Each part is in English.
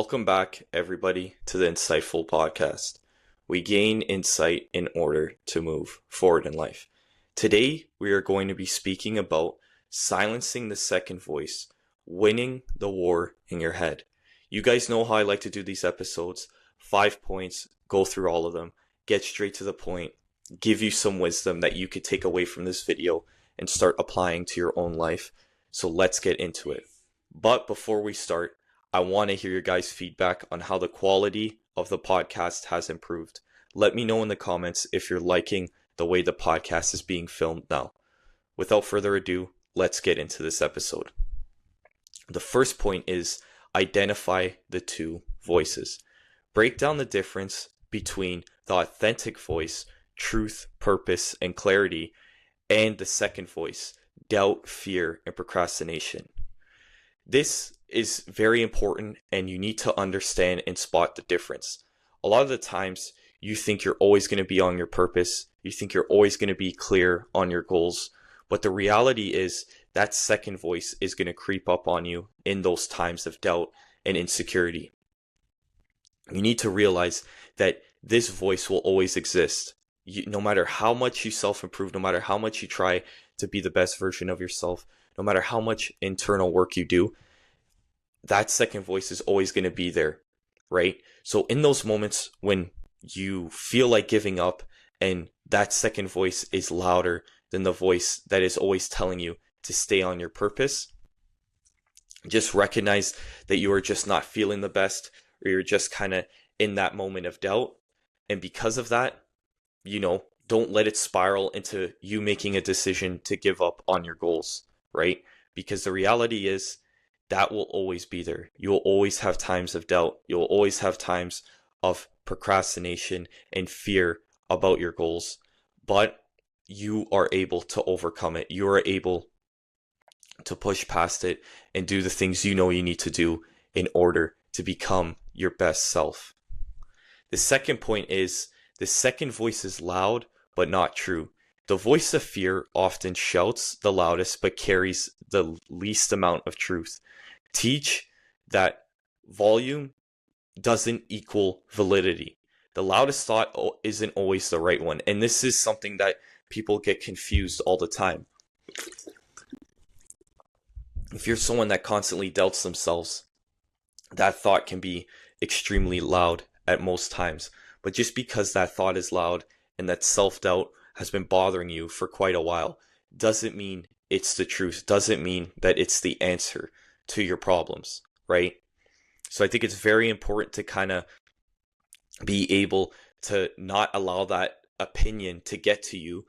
Welcome back, everybody, to the Insightful Podcast. We gain insight in order to move forward in life. Today, we are going to be speaking about silencing the second voice, winning the war in your head. You guys know how I like to do these episodes. 5 points, go through all of them, get straight to the point, give you some wisdom that you could take away from this video and start applying to your own life. So let's get into it. But before we start, I want to hear your guys' feedback on how the quality of the podcast has improved. Let me know in the comments if you're liking the way the podcast is being filmed now. Without further ado, let's get into this episode. The first point is identify the two voices. Break down the difference between the authentic voice, truth, purpose, and clarity, and the second voice, doubt, fear, and procrastination. This is very important, and you need to understand and spot the difference. A lot of the times you think you're always going to be on your purpose. You think you're always going to be clear on your goals. But the reality is that second voice is going to creep up on you in those times of doubt and insecurity. You need to realize that this voice will always exist. No matter how much you self-improve, no matter how much you try to be the best version of yourself, no matter how much internal work you do, that second voice is always going to be there, right? So in those moments when you feel like giving up and that second voice is louder than the voice that is always telling you to stay on your purpose, just recognize that you are just not feeling the best, or you're just kind of in that moment of doubt. And because of that, don't let it spiral into you making a decision to give up on your goals, right? Because the reality is that will always be there. You'll always have times of doubt. You'll always have times of procrastination and fear about your goals, but you are able to overcome it. You are able to push past it and do the things you know you need to do in order to become your best self. The second point is the second voice is loud but not true. The voice of fear often shouts the loudest but carries the least amount of truth. Teach that volume doesn't equal validity. The loudest thought isn't always the right one. And this is something that people get confused all the time. If you're someone that constantly doubts themselves, that thought can be extremely loud at most times. But just because that thought is loud and that self-doubt has been bothering you for quite a while doesn't mean it's the truth, doesn't mean that it's the answer to your problems, right? So I think it's very important to kind of be able to not allow that opinion to get to you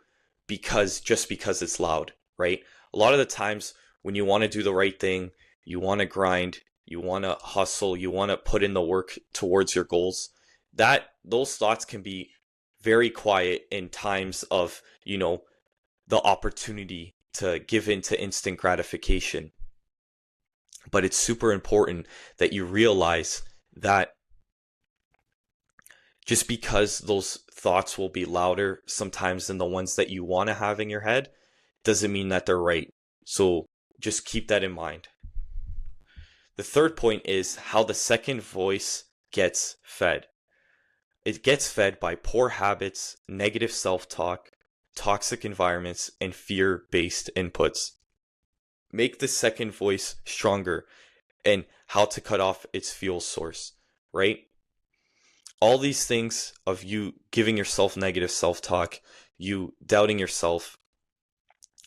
because it's loud, right? A lot of the times when you want to do the right thing, you want to grind, you want to hustle, you want to put in the work towards your goals, those thoughts can be very quiet in times of, the opportunity to give in to instant gratification. But it's super important that you realize that just because those thoughts will be louder sometimes than the ones that you want to have in your head, doesn't mean that they're right. So just keep that in mind. The third point is how the second voice gets fed. It gets fed by poor habits, negative self-talk, toxic environments, and fear-based inputs. Make the second voice stronger and how to cut off its fuel source, right? All these things of you giving yourself negative self-talk, you doubting yourself,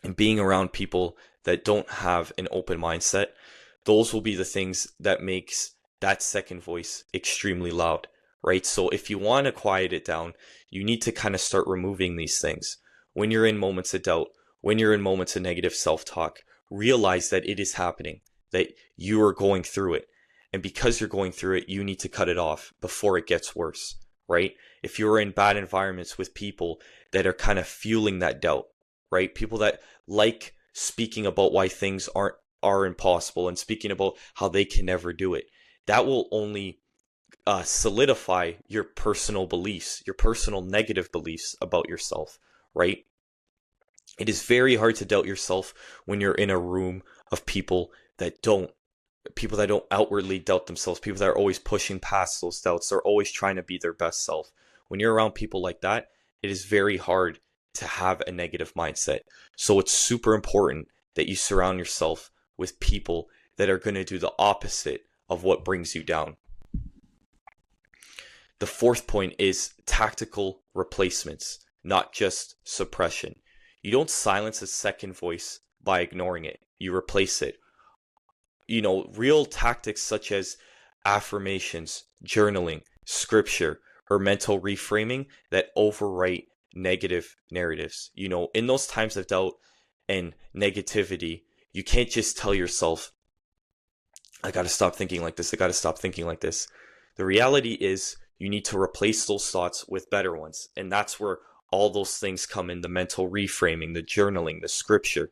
and being around people that don't have an open mindset, those will be the things that makes that second voice extremely loud, right? So if you want to quiet it down, you need to kind of start removing these things. When you're in moments of doubt, when you're in moments of negative self-talk, realize that it is happening, that you are going through it. And because you're going through it, you need to cut it off before it gets worse, right? If you're in bad environments with people that are kind of fueling that doubt, right? People that like speaking about why things are impossible and speaking about how they can never do it, that will only solidify your personal beliefs, your personal negative beliefs about yourself, right? It is very hard to doubt yourself when you're in a room of people that don't people that don't outwardly doubt themselves, people that are always pushing past those doubts. They're always trying to be their best self. When you're around people like that, it is very hard to have a negative mindset. So it's super important that you surround yourself with people that are going to do the opposite of what brings you down. The fourth point is tactical replacements, not just suppression. You don't silence a second voice by ignoring it. You replace it. Real tactics such as affirmations, journaling, scripture, or mental reframing that overwrite negative narratives. In those times of doubt and negativity, you can't just tell yourself, I got to stop thinking like this. I got to stop thinking like this. The reality is you need to replace those thoughts with better ones. And that's where all those things come in: the mental reframing, the journaling, the scripture.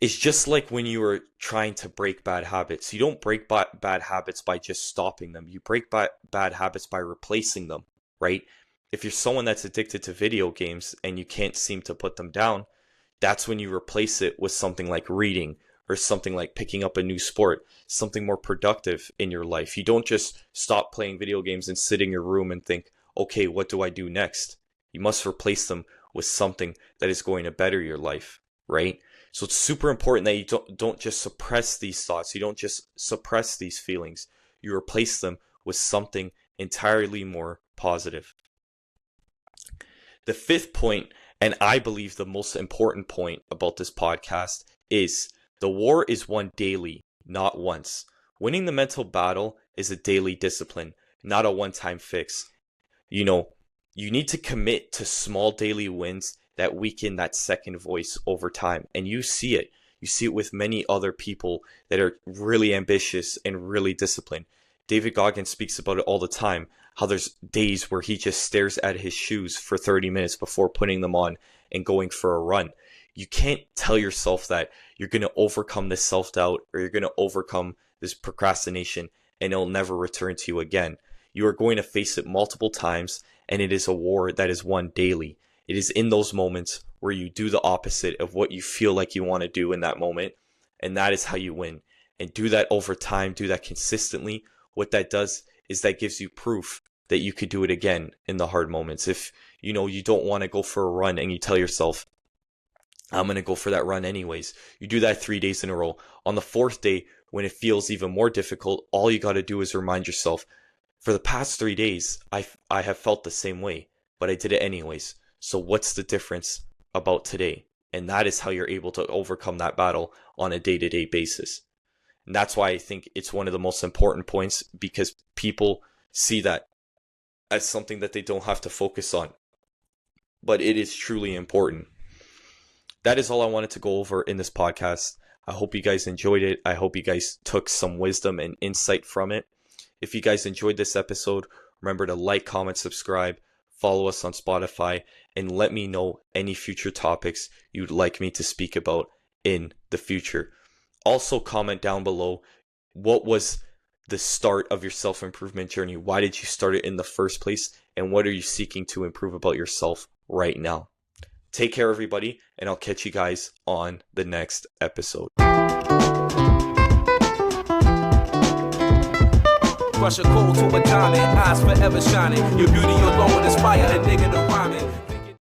It's just like when you are trying to break bad habits. You don't break bad habits by just stopping them. You break bad habits by replacing them, right? If you're someone that's addicted to video games and you can't seem to put them down, that's when you replace it with something like reading or something like picking up a new sport, something more productive in your life. You don't just stop playing video games and sit in your room and think, okay, what do I do next? You must replace them with something that is going to better your life, right? So it's super important that you don't just suppress these thoughts. You don't just suppress these feelings. You replace them with something entirely more positive. The fifth point, and I believe the most important point about this podcast, is the war is won daily, not once. Winning the mental battle is a daily discipline, not a one-time fix. You need to commit to small daily wins that weaken that second voice over time. And you see it. You see it with many other people that are really ambitious and really disciplined. David Goggins speaks about it all the time, how there's days where he just stares at his shoes for 30 minutes before putting them on and going for a run. You can't tell yourself that you're going to overcome this self-doubt or you're going to overcome this procrastination and it'll never return to you again. You are going to face it multiple times, and it is a war that is won daily. It is in those moments where you do the opposite of what you feel like you want to do in that moment, and that is how you win. And do that over time, do that consistently. What that does is that gives you proof that you could do it again in the hard moments. If you don't want to go for a run and you tell yourself, I'm going to go for that run anyways. You do that 3 days in a row. On the fourth day, when it feels even more difficult, all you got to do is remind yourself, for the past 3 days, I have felt the same way, but I did it anyways. So what's the difference about today? And that is how you're able to overcome that battle on a day-to-day basis. And that's why I think it's one of the most important points, because people see that as something that they don't have to focus on. But it is truly important. That is all I wanted to go over in this podcast. I hope you guys enjoyed it. I hope you guys took some wisdom and insight from it. If you guys enjoyed this episode, remember to like, comment, subscribe, follow us on Spotify, and let me know any future topics you'd like me to speak about in the future. Also comment down below, what was the start of your self-improvement journey? Why did you start it in the first place? And what are you seeking to improve about yourself right now? Take care, everybody, and I'll catch you guys on the next episode. Crush a cold to a diamond, eyes forever shining. Your beauty alone inspire a nigga to rhyme it.